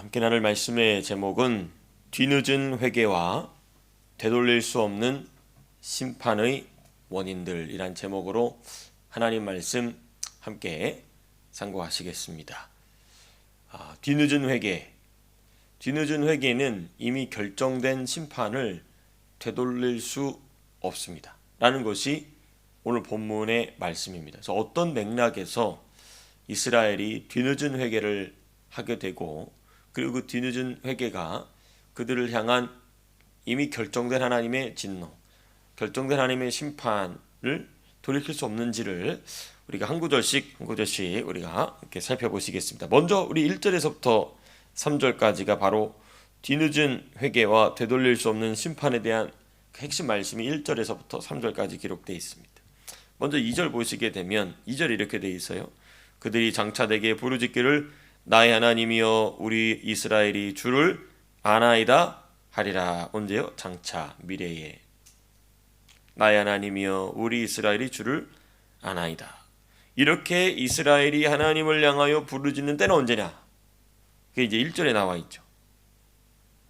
함께 나눌 말씀의 제목은 뒤늦은 회개와 되돌릴 수 없는 심판의 원인들이란 제목으로 하나님 말씀 함께 상고하시겠습니다. 뒤늦은 회개. 뒤늦은 회개는 이미 결정된 심판을 되돌릴 수 없습니다. 라는 것이 오늘 본문의 말씀입니다. 그래서 어떤 맥락에서 이스라엘이 뒤늦은 회개를 하게 되고 그리고 그 뒤늦은 회개가 그들을 향한 이미 결정된 하나님의 진노, 결정된 하나님의 심판을 돌이킬 수 없는지를 우리가 한 구절씩 우리가 이렇게 살펴보시겠습니다. 먼저 우리 1절에서부터 3절까지가 바로 뒤늦은 회개와 되돌릴 수 없는 심판에 대한 핵심 말씀이 1절에서부터 3절까지 기록되어 있습니다. 먼저 2절 보시게 되면 2절이 이렇게 되어 있어요. 그들이 장차 내게 부르짖기를 나의 하나님이여 우리 이스라엘이 주를 아나이다 하리라. 언제요? 장차 미래에. 나의 하나님이여 우리 이스라엘이 주를 아나이다. 이렇게 이스라엘이 하나님을 향하여 부르짖는 때는 언제냐? 그게 이제 1절에 나와 있죠.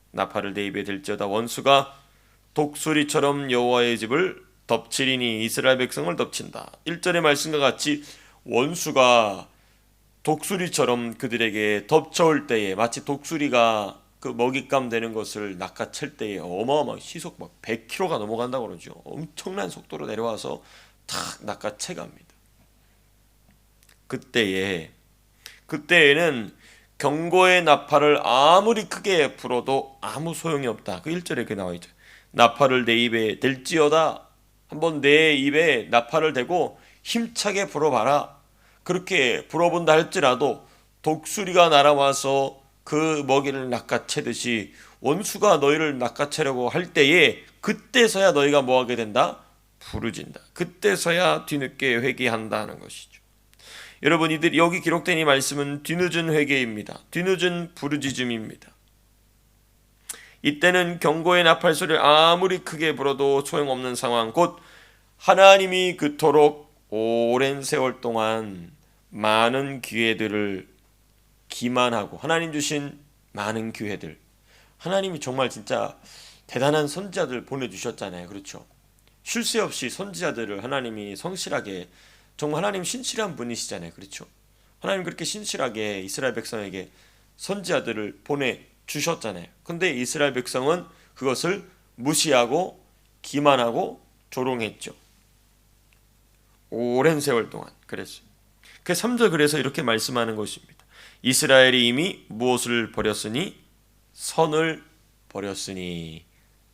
나팔을 내 입에 들지어다 원수가 독수리처럼 여호와의 집을 덮치리니. 이스라엘 백성을 덮친다. 1절의 말씀과 같이 원수가 독수리처럼 그들에게 덮쳐올 때에, 마치 독수리가 그 먹잇감 되는 것을 낚아챌 때에 어마어마한 시속 막 100km가 넘어간다고 그러죠. 엄청난 속도로 내려와서 탁 낚아채 갑니다. 그때에는 경고의 나팔을 아무리 크게 불어도 아무 소용이 없다. 그 1절에 이렇게 나와 있죠. 나팔을 내 입에 댈지어다. 한번 내 입에 나팔을 대고 힘차게 불어봐라. 그렇게 불어본다 할지라도 독수리가 날아와서 그 먹이를 낚아채듯이 원수가 너희를 낚아채려고 할 때에 그때서야 너희가 뭐하게 된다? 부르짖는다. 그때서야 뒤늦게 회개한다는 것이죠. 여러분, 이들 여기 기록된 이 말씀은 뒤늦은 회개입니다. 뒤늦은 부르짖음입니다. 이때는 경고의 나팔 소리를 아무리 크게 불어도 소용없는 상황, 곧 하나님이 그토록 오랜 세월 동안 많은 기회들을 기만하고, 하나님 주신 많은 기회들, 하나님이 정말 진짜 대단한 선지자들 보내주셨잖아요. 그렇죠? 쉴 새 없이 선지자들을 하나님이 성실하게, 정말 하나님 신실한 분이시잖아요. 그렇죠? 하나님 그렇게 신실하게 이스라엘 백성에게 선지자들을 보내주셨잖아요. 근데 이스라엘 백성은 그것을 무시하고 기만하고 조롱했죠. 오랜 세월 동안 그랬어요. 그 3절 그래서 이렇게 말씀하는 것입니다. 이스라엘이 이미 무엇을 버렸으니? 선을 버렸으니.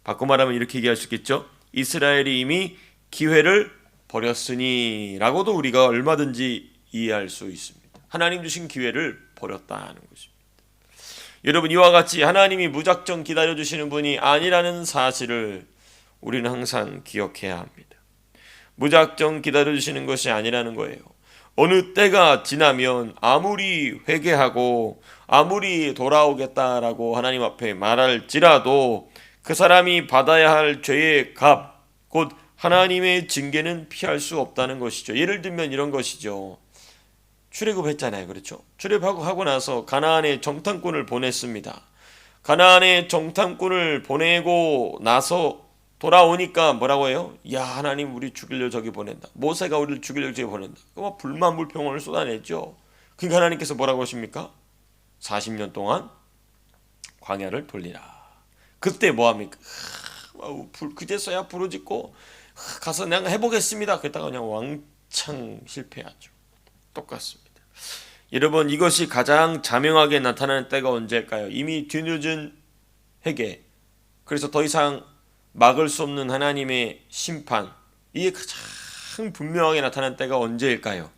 바꿔 말하면 이렇게 얘기할 수 있겠죠. 이스라엘이 이미 기회를 버렸으니 라고도 우리가 얼마든지 이해할 수 있습니다. 하나님 주신 기회를 버렸다는 것입니다. 여러분, 이와 같이 하나님이 무작정 기다려주시는 분이 아니라는 사실을 우리는 항상 기억해야 합니다. 무작정 기다려주시는 것이 아니라는 거예요. 어느 때가 지나면 아무리 회개하고 아무리 돌아오겠다라고 하나님 앞에 말할지라도 그 사람이 받아야 할 죄의 값, 곧 하나님의 징계는 피할 수 없다는 것이죠. 예를 들면 이런 것이죠. 출애굽했잖아요. 그렇죠? 출애굽하고 나서 가나안에 정탐꾼을 보냈습니다. 가나안에 정탐꾼을 보내고 나서 돌아오니까 뭐라고 해요? 야, 하나님 우리 죽이려 저기 보낸다. 모세가 우리를 죽이려 저기 보낸다. 그 불만불평을 쏟아냈죠. 그러니까 하나님께서 뭐라고 하십니까? 40년 동안 광야를 돌리라. 그때 뭐합니까? 그제서야 부르짖고 가서 그냥 해보겠습니다. 그랬다가 그냥 왕창 실패하죠. 똑같습니다. 여러분, 이것이 가장 자명하게 나타나는 때가 언제일까요? 이미 뒤늦은 회개, 그래서 더 이상 막을 수 없는 하나님의 심판, 이게 가장 분명하게 나타난 때가 언제일까요?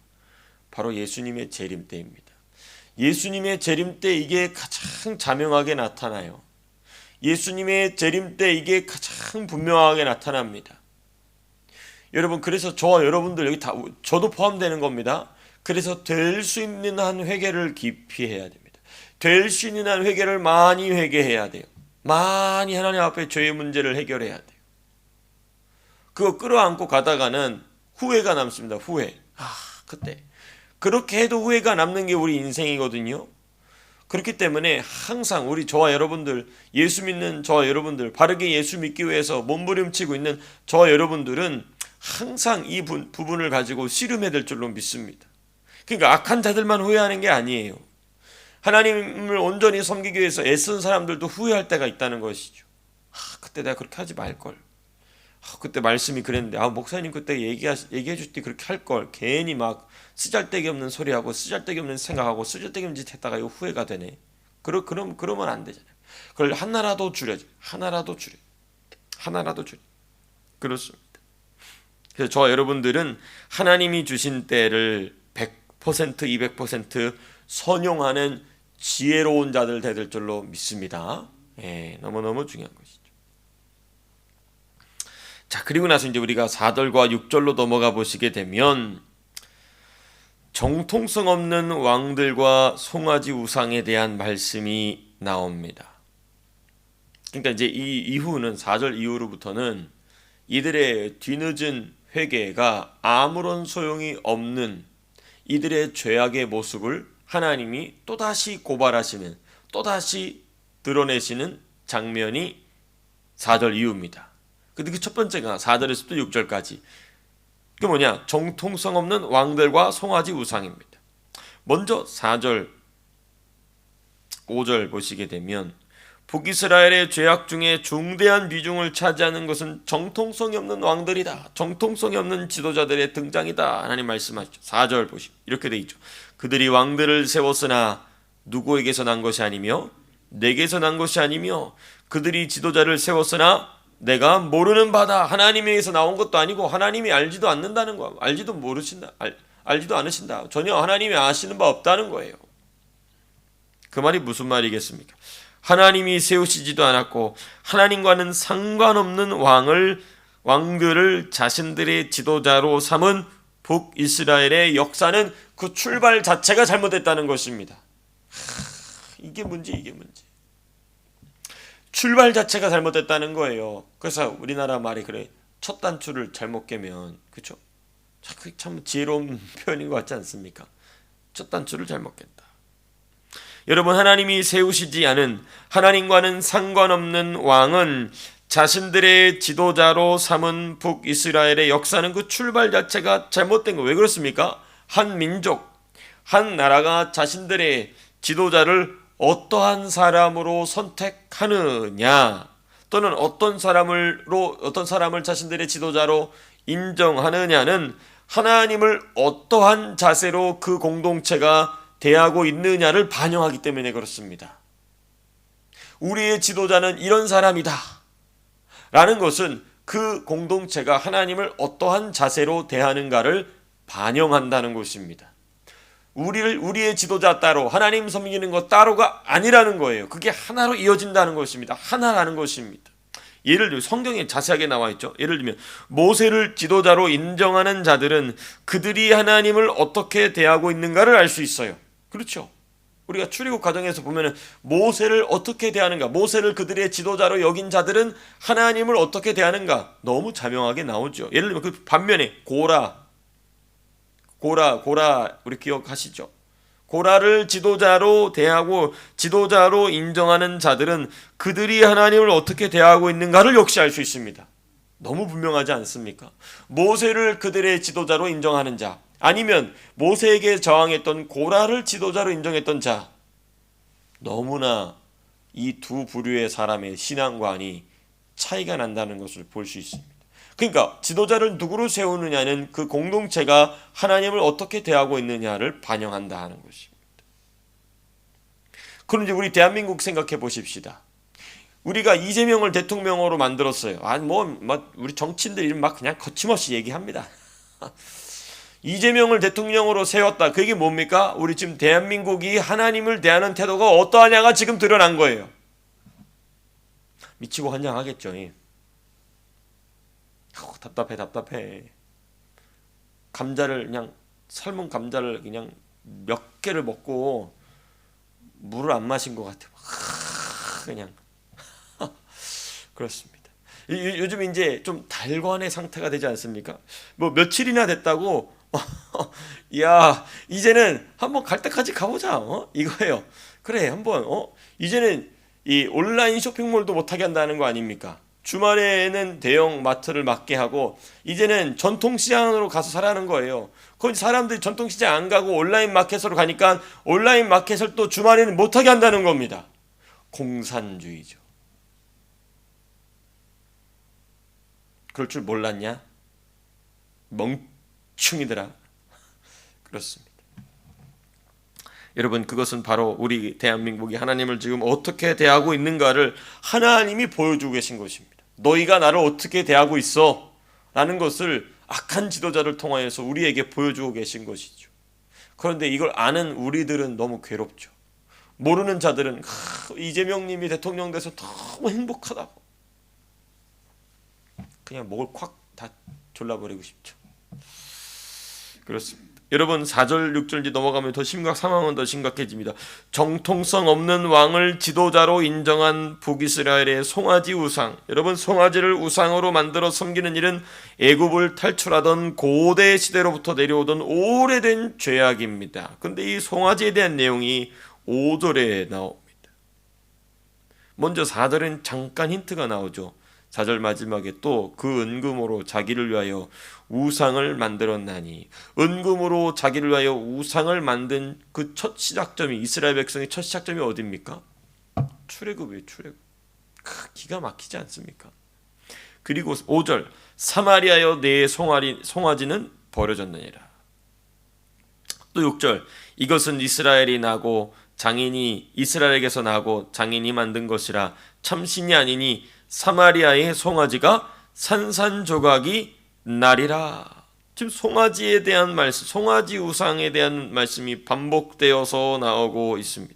바로 예수님의 재림 때입니다. 예수님의 재림 때 이게 가장 자명하게 나타나요. 예수님의 재림 때 이게 가장 분명하게 나타납니다. 여러분, 그래서 저와 여러분들 여기 다, 저도 포함되는 겁니다. 그래서 될 수 있는 한 회개를 깊이 해야 됩니다. 될 수 있는 한 회개를 많이 회개해야 돼요. 많이 하나님 앞에 죄의 문제를 해결해야 돼요. 그거 끌어안고 가다가는 후회가 남습니다. 후회. 그때 그렇게 해도 후회가 남는 게 우리 인생이거든요. 그렇기 때문에 항상 저와 여러분들, 예수 믿는 저와 여러분들, 바르게 예수 믿기 위해서 몸부림치고 있는 저와 여러분들은 항상 이 부분을 가지고 씨름해야 될 줄로 믿습니다. 그러니까 악한 자들만 후회하는 게 아니에요. 하나님을 온전히 섬기기 위해서 애쓴 사람들도 후회할 때가 있다는 것이죠. 그때 내가 그렇게 하지 말걸. 그때 말씀이 그랬는데 목사님 그때 얘기해 줄 때 그렇게 할걸. 괜히 막 쓰잘데기 없는 소리하고 쓰잘데기 없는 생각하고 쓰잘데기 없는 짓 했다가 이거 후회가 되네. 그러면 안 되잖아요. 그걸 하나라도 줄여줘. 하나라도 줄여. 그렇습니다. 그래서 저와 여러분들은 하나님이 주신 때를 100%, 200% 선용하는 지혜로운 자들 될 줄로 믿습니다. 너무너무 중요한 것이죠. 자, 그리고 나서 이제 우리가 4절과 6절로 넘어가 보시게 되면 정통성 없는 왕들과 송아지 우상에 대한 말씀이 나옵니다. 그러니까 이제 이 이후는 4절 이후로부터는 이들의 뒤늦은 회개가 아무런 소용이 없는 이들의 죄악의 모습을 하나님이 또다시 고발하시는, 또다시 드러내시는 장면이 4절 이후입니다. 근데 그 첫 번째가 4절에서부터 6절까지. 그게 뭐냐? 정통성 없는 왕들과 송아지 우상입니다. 먼저 4절, 5절 보시게 되면 북이스라엘의 죄악 중에 중대한 비중을 차지하는 것은 정통성이 없는 왕들이다. 정통성이 없는 지도자들의 등장이다. 하나님 말씀하시죠. 4절 보시면 이렇게 돼 있죠. 그들이 왕들을 세웠으나 누구에게서 난 것이 아니며 내게서 난 것이 아니며 그들이 지도자를 세웠으나 내가 모르는 바다. 하나님에게서 나온 것도 아니고 하나님이 알지도 않는다는 거야. 알지도 모르신다. 알지도 않으신다. 전혀 하나님이 아시는 바 없다는 거예요. 그 말이 무슨 말이겠습니까? 하나님이 세우시지도 않았고 하나님과는 상관없는 왕들을 자신들의 지도자로 삼은 북이스라엘의 역사는 그 출발 자체가 잘못됐다는 것입니다. 이게 문제. 출발 자체가 잘못됐다는 거예요. 그래서 우리나라 말이 그래. 첫 단추를 잘못 깨면, 그렇죠? 참 지혜로운 표현인 것 같지 않습니까? 첫 단추를 잘못 깼다. 여러분, 하나님이 세우시지 않은, 하나님과는 상관없는 왕은 자신들의 지도자로 삼은 북이스라엘의 역사는 그 출발 자체가 잘못된 거. 왜 그렇습니까? 한 민족, 한 나라가 자신들의 지도자를 어떠한 사람으로 선택하느냐, 또는 어떤 사람을 자신들의 지도자로 인정하느냐는 하나님을 어떠한 자세로 그 공동체가 대하고 있느냐를 반영하기 때문에 그렇습니다. 우리의 지도자는 이런 사람이다 라는 것은 그 공동체가 하나님을 어떠한 자세로 대하는가를 반영한다는 것입니다. 우리의 지도자 따로, 하나님 섬기는 것 따로가 아니라는 거예요. 그게 하나로 이어진다는 것입니다. 하나라는 것입니다. 예를 들면 성경에 자세하게 나와 있죠. 예를 들면 모세를 지도자로 인정하는 자들은 그들이 하나님을 어떻게 대하고 있는가를 알 수 있어요. 그렇죠. 우리가 출애굽 과정에서 보면은 모세를 어떻게 대하는가, 모세를 그들의 지도자로 여긴 자들은 하나님을 어떻게 대하는가 너무 자명하게 나오죠. 예를 들면 그 반면에 고라 우리 기억하시죠? 고라를 지도자로 대하고 지도자로 인정하는 자들은 그들이 하나님을 어떻게 대하고 있는가를 역시 알 수 있습니다. 너무 분명하지 않습니까? 모세를 그들의 지도자로 인정하는 자, 아니면 모세에게 저항했던 고라를 지도자로 인정했던 자, 너무나 이 두 부류의 사람의 신앙관이 차이가 난다는 것을 볼 수 있습니다. 그러니까 지도자를 누구로 세우느냐는 그 공동체가 하나님을 어떻게 대하고 있느냐를 반영한다 하는 것입니다. 그럼 이제 우리 대한민국 생각해 보십시다. 우리가 이재명을 대통령으로 만들었어요. 우리 정치인들 이름 막 그냥 거침없이 얘기합니다. 이재명을 대통령으로 세웠다. 그게 뭡니까? 우리 지금 대한민국이 하나님을 대하는 태도가 어떠하냐가 지금 드러난 거예요. 미치고 환장하겠죠. 답답해. 감자를 그냥 삶은 감자를 그냥 몇 개를 먹고 물을 안 마신 것 같아요. 그냥 그렇습니다. 요즘 이제 좀 달관의 상태가 되지 않습니까? 뭐 며칠이나 됐다고 야 이제는 한번 갈 때까지 가보자 이거예요. 그래 한번 이제는 이 온라인 쇼핑몰도 못하게 한다는 거 아닙니까? 주말에는 대형 마트를 맡게 하고 이제는 전통시장으로 가서 사라는 거예요. 거기 사람들이 전통시장 안 가고 온라인 마켓으로 가니까 온라인 마켓을 또 주말에는 못하게 한다는 겁니다. 공산주의죠. 그럴 줄 몰랐냐? 멍충이더라. 그렇습니다. 여러분, 그것은 바로 우리 대한민국이 하나님을 지금 어떻게 대하고 있는가를 하나님이 보여주고 계신 것입니다. 너희가 나를 어떻게 대하고 있어? 라는 것을 악한 지도자를 통하여서 우리에게 보여주고 계신 것이죠. 그런데 이걸 아는 우리들은 너무 괴롭죠. 모르는 자들은 이재명 님이 대통령 돼서 너무 행복하다고 그냥 목을 콱 다 졸라버리고 싶죠. 그렇습니다. 여러분 4절 6절 넘어가면 상황은 더 심각해집니다. 정통성 없는 왕을 지도자로 인정한 북이스라엘의 송아지 우상. 여러분 송아지를 우상으로 만들어 섬기는 일은 애굽을 탈출하던 고대 시대로부터 내려오던 오래된 죄악입니다. 그런데 이 송아지에 대한 내용이 5절에 나옵니다. 먼저 4절은 잠깐 힌트가 나오죠. 4절 마지막에 또 그 은금으로 자기를 위하여 우상을 만들었나니, 은금으로 자기를 위하여 우상을 만든 그 첫 시작점이, 이스라엘 백성의 첫 시작점이 어디입니까? 출애굽이에요. 출애굽. 기가 막히지 않습니까? 그리고 5절 사마리아여 내 송아지는 버려졌느니라. 또 6절 이것은 이스라엘이 나고 장인이 이스라엘에게서 나고 장인이 만든 것이라 참신이 아니니 사마리아의 송아지가 산산조각이 나리라. 지금 송아지에 대한 말씀, 송아지 우상에 대한 말씀이 반복되어서 나오고 있습니다.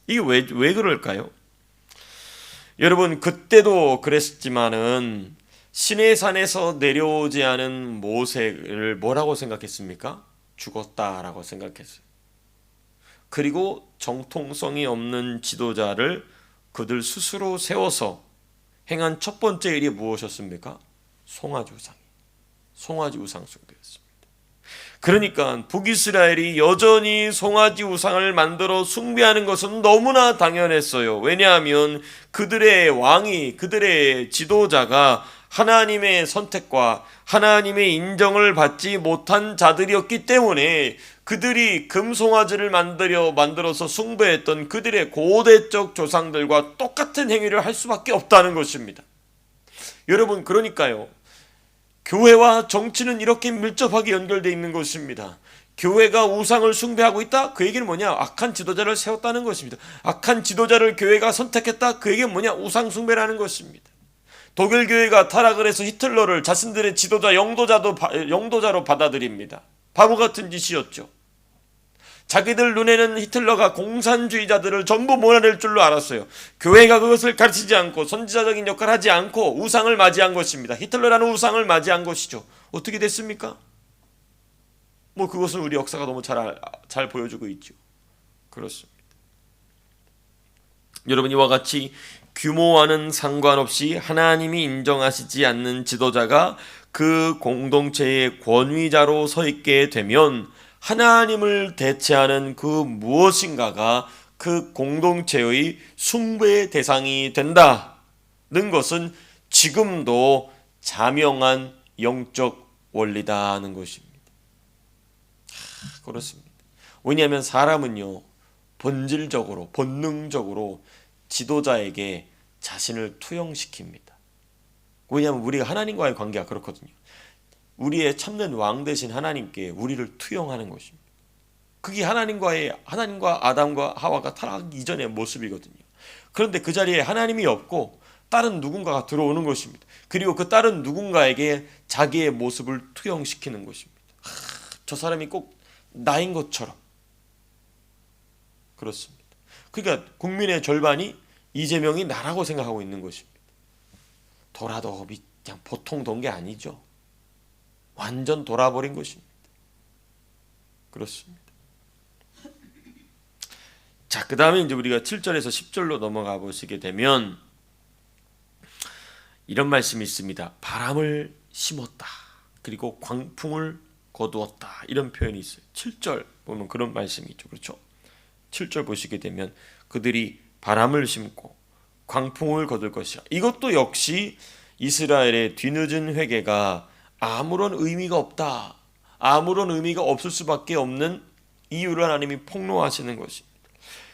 이게 왜 그럴까요? 여러분 그때도 그랬지만은 시내산에서 내려오지 않은 모세를 뭐라고 생각했습니까? 죽었다라고 생각했어요. 그리고 정통성이 없는 지도자를 그들 스스로 세워서 행한 첫 번째 일이 무엇이었습니까? 송아지 우상 숭배였습니다. 그러니까 북이스라엘이 여전히 송아지 우상을 만들어 숭배하는 것은 너무나 당연했어요. 왜냐하면 그들의 왕이, 그들의 지도자가 하나님의 선택과 하나님의 인정을 받지 못한 자들이었기 때문에 그들이 금송아지를 만들어서 숭배했던 그들의 고대적 조상들과 똑같은 행위를 할 수밖에 없다는 것입니다. 여러분 그러니까요, 교회와 정치는 이렇게 밀접하게 연결되어 있는 것입니다. 교회가 우상을 숭배하고 있다? 그 얘기는 뭐냐? 악한 지도자를 세웠다는 것입니다. 악한 지도자를 교회가 선택했다? 그 얘기는 뭐냐? 우상 숭배라는 것입니다. 독일 교회가 타락을 해서 히틀러를 자신들의 지도자 영도자로 받아들입니다. 바보 같은 짓이었죠. 자기들 눈에는 히틀러가 공산주의자들을 전부 몰아낼 줄로 알았어요. 교회가 그것을 가르치지 않고 선지자적인 역할을 하지 않고 우상을 맞이한 것입니다. 히틀러라는 우상을 맞이한 것이죠. 어떻게 됐습니까? 그것은 우리 역사가 너무 잘 보여주고 있죠. 그렇습니다. 여러분 이와 같이 규모와는 상관없이 하나님이 인정하시지 않는 지도자가 그 공동체의 권위자로 서 있게 되면 하나님을 대체하는 그 무엇인가가 그 공동체의 숭배의 대상이 된다는 것은 지금도 자명한 영적 원리다는 것입니다. 그렇습니다. 왜냐하면 사람은요, 본질적으로 본능적으로 지도자에게 자신을 투영시킵니다. 왜냐하면 우리가 하나님과의 관계가 그렇거든요. 우리의 참된 왕 되신 하나님께 우리를 투영하는 것입니다. 그게 하나님과 아담과 하와가 타락 이전의 모습이거든요. 그런데 그 자리에 하나님이 없고 다른 누군가가 들어오는 것입니다. 그리고 그 다른 누군가에게 자기의 모습을 투영시키는 것입니다. 저 사람이 꼭 나인 것처럼. 그렇습니다. 그러니까 국민의 절반이 이재명이 나라고 생각하고 있는 것입니다. 돌아도 그냥 보통 돈 게 아니죠. 완전 돌아버린 것입니다. 그렇습니다. 자, 그 다음에 이제 우리가 7절에서 10절로 넘어가 보시게 되면 이런 말씀이 있습니다. 바람을 심었다. 그리고 광풍을 거두었다. 이런 표현이 있어요. 7절 보면 그런 말씀이 있죠. 그렇죠? 7절 보시게 되면 그들이 바람을 심고 광풍을 거둘 것이라. 이것도 역시 이스라엘의 뒤늦은 회개가 아무런 의미가 없다, 아무런 의미가 없을 수밖에 없는 이유를 하나님이 폭로하시는 것입니다.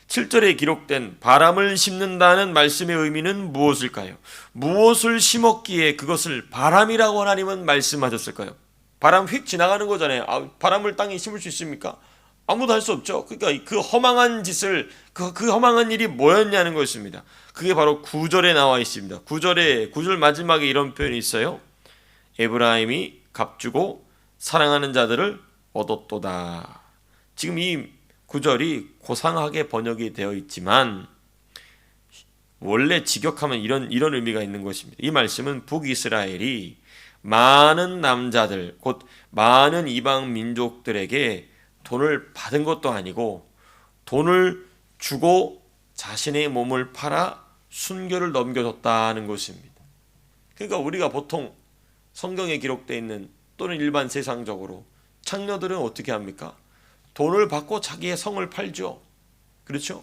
7절에 기록된 바람을 심는다는 말씀의 의미는 무엇일까요? 무엇을 심었기에 그것을 바람이라고 하나님은 말씀하셨을까요? 바람 휙 지나가는 거잖아요. 바람을 땅에 심을 수 있습니까? 아무도 할 수 없죠. 그러니까 그 허망한 짓을, 그 허망한 일이 뭐였냐는 것입니다. 그게 바로 9절에 나와 있습니다. 9절 마지막에 이런 표현이 있어요. 에브라임이 값주고 사랑하는 자들을 얻었도다. 지금 이 9절이 고상하게 번역이 되어 있지만 원래 직역하면 이런 의미가 있는 것입니다. 이 말씀은 북이스라엘이 많은 남자들, 곧 많은 이방 민족들에게 돈을 받은 것도 아니고 돈을 주고 자신의 몸을 팔아 순교를 넘겨줬다는 것입니다. 그러니까 우리가 보통 성경에 기록되어 있는 또는 일반 세상적으로 창녀들은 어떻게 합니까? 돈을 받고 자기의 성을 팔죠. 그렇죠?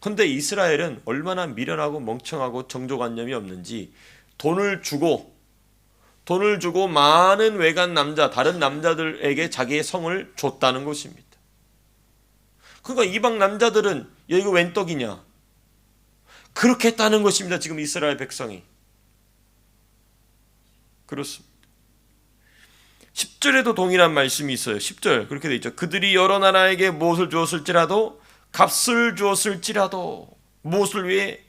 근데 이스라엘은 얼마나 미련하고 멍청하고 정조관념이 없는지 돈을 주고 많은 외간 남자, 다른 남자들에게 자기의 성을 줬다는 것입니다. 그러니까 이방 남자들은 야, 이거 웬 떡이냐? 그렇게 했다는 것입니다. 지금 이스라엘 백성이. 그렇습니다. 10절에도 동일한 말씀이 있어요. 10절 그렇게 되어 있죠. 그들이 여러 나라에게 무엇을 주었을지라도, 값을 주었을지라도, 무엇을 위해?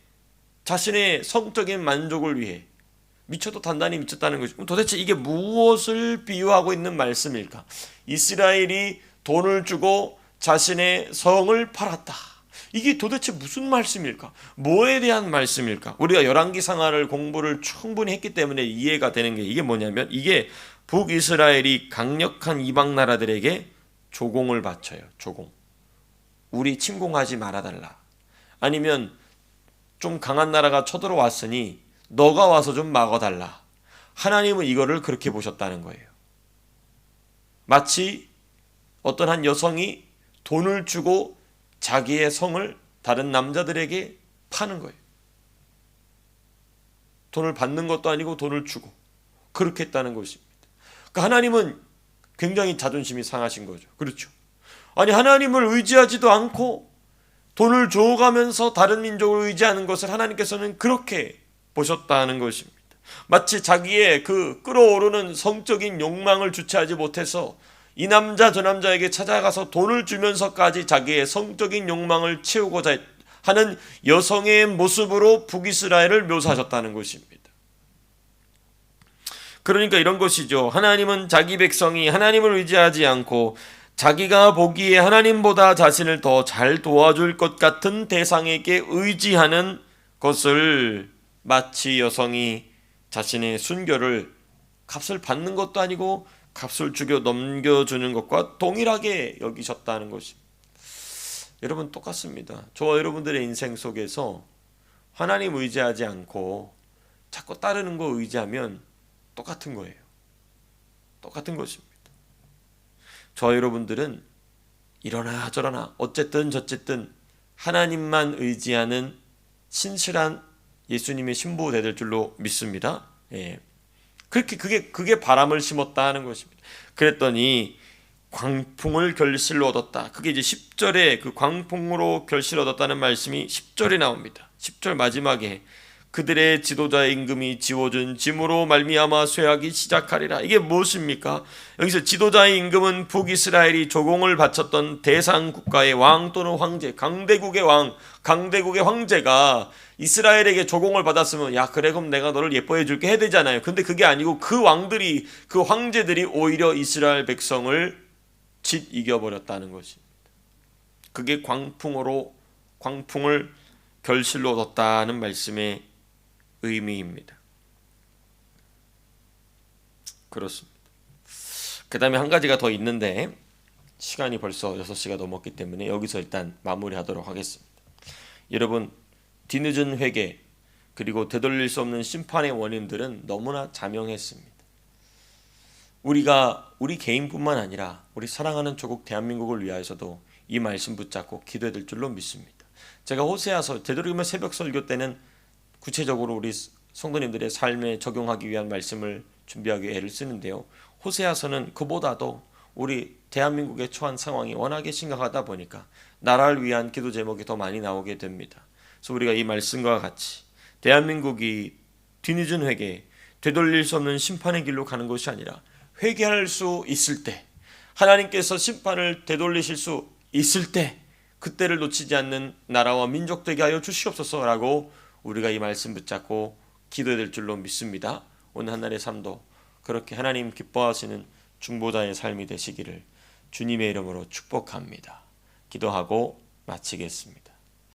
자신의 성적인 만족을 위해. 미쳐도 단단히 미쳤다는 것이죠. 도대체 이게 무엇을 비유하고 있는 말씀일까? 이스라엘이 돈을 주고 자신의 성을 팔았다. 이게 도대체 무슨 말씀일까? 뭐에 대한 말씀일까? 우리가 열왕기상하를 공부를 충분히 했기 때문에 이해가 되는 게, 이게 뭐냐면 이게 북이스라엘이 강력한 이방 나라들에게 조공을 바쳐요. 조공. 우리 침공하지 말아달라. 아니면 좀 강한 나라가 쳐들어왔으니 너가 와서 좀 막아달라. 하나님은 이거를 그렇게 보셨다는 거예요. 마치 어떤 한 여성이 돈을 주고 자기의 성을 다른 남자들에게 파는 거예요. 돈을 받는 것도 아니고 돈을 주고 그렇게 했다는 것입니다. 그러니까 하나님은 굉장히 자존심이 상하신 거죠. 그렇죠? 아니, 하나님을 의지하지도 않고 돈을 줘가면서 다른 민족을 의지하는 것을 하나님께서는 그렇게 보셨다는 것입니다. 마치 자기의 그 끓어오르는 성적인 욕망을 주체하지 못해서 이 남자 저 남자에게 찾아가서 돈을 주면서까지 자기의 성적인 욕망을 채우고자 하는 여성의 모습으로 북이스라엘을 묘사하셨다는 것입니다. 그러니까 이런 것이죠. 하나님은 자기 백성이 하나님을 의지하지 않고 자기가 보기에 하나님보다 자신을 더 잘 도와줄 것 같은 대상에게 의지하는 것을 마치 여성이 자신의 순교를 값을 받는 것도 아니고 값을 주겨 넘겨주는 것과 동일하게 여기셨다는 것입니다. 여러분, 똑같습니다. 저와 여러분들의 인생 속에서 하나님 의지하지 않고 자꾸 따르는 거 의지하면 똑같은 거예요. 똑같은 것입니다. 저와 여러분들은 이러나 저러나 어쨌든 저쨌든 하나님만 의지하는 신실한 예수님의 신부가 될 줄로 믿습니다. 예. 그게 바람을 심었다 하는 것입니다. 그랬더니 광풍을 결실로 얻었다. 그게 이제 10절에 그 광풍으로 결실 얻었다는 말씀이 10절에 나옵니다. 10절 마지막에 그들의 지도자의 임금이 지워준 짐으로 말미암아 쇠하기 시작하리라. 이게 무엇입니까? 여기서 지도자의 임금은 북이스라엘이 조공을 바쳤던 대상 국가의 왕 또는 황제, 강대국의 왕, 강대국의 황제가 이스라엘에게 조공을 받았으면 야, 그래, 그럼 내가 너를 예뻐해 줄게 해야 되잖아요. 근데 그게 아니고 그 왕들이, 그 황제들이 오히려 이스라엘 백성을 짓 이겨버렸다는 것입니다. 그게 광풍을 결실로 얻었다는 말씀의 의미입니다. 그렇습니다. 그 다음에 한 가지가 더 있는데 시간이 벌써 6시가 넘었기 때문에 여기서 일단 마무리하도록 하겠습니다. 여러분, 뒤늦은 회개 그리고 되돌릴 수 없는 심판의 원인들은 너무나 자명했습니다. 우리 개인뿐만 아니라 우리 사랑하는 조국 대한민국을 위하여서도 이 말씀 붙잡고 기도해야 될 줄로 믿습니다. 제가 호세아서 되도록이면 새벽 설교 때는 구체적으로 우리 성도님들의 삶에 적용하기 위한 말씀을 준비하기 위해 애를 쓰는데요. 호세아서는 그보다도 우리 대한민국에 처한 상황이 워낙에 심각하다 보니까 나라를 위한 기도 제목이 더 많이 나오게 됩니다. 그래서 우리가 이 말씀과 같이 대한민국이 뒤늦은 회개, 되돌릴 수 없는 심판의 길로 가는 것이 아니라 회개할 수 있을 때, 하나님께서 심판을 되돌리실 수 있을 때 그때를 놓치지 않는 나라와 민족 되게 하여 주시옵소서라고 우리가 이 말씀 붙잡고 기도해야 될 줄로 믿습니다. 오늘 한 날의 삶도 그렇게 하나님 기뻐하시는 중보자의 삶이 되시기를 주님의 이름으로 축복합니다. 기도하고 마치겠습니다.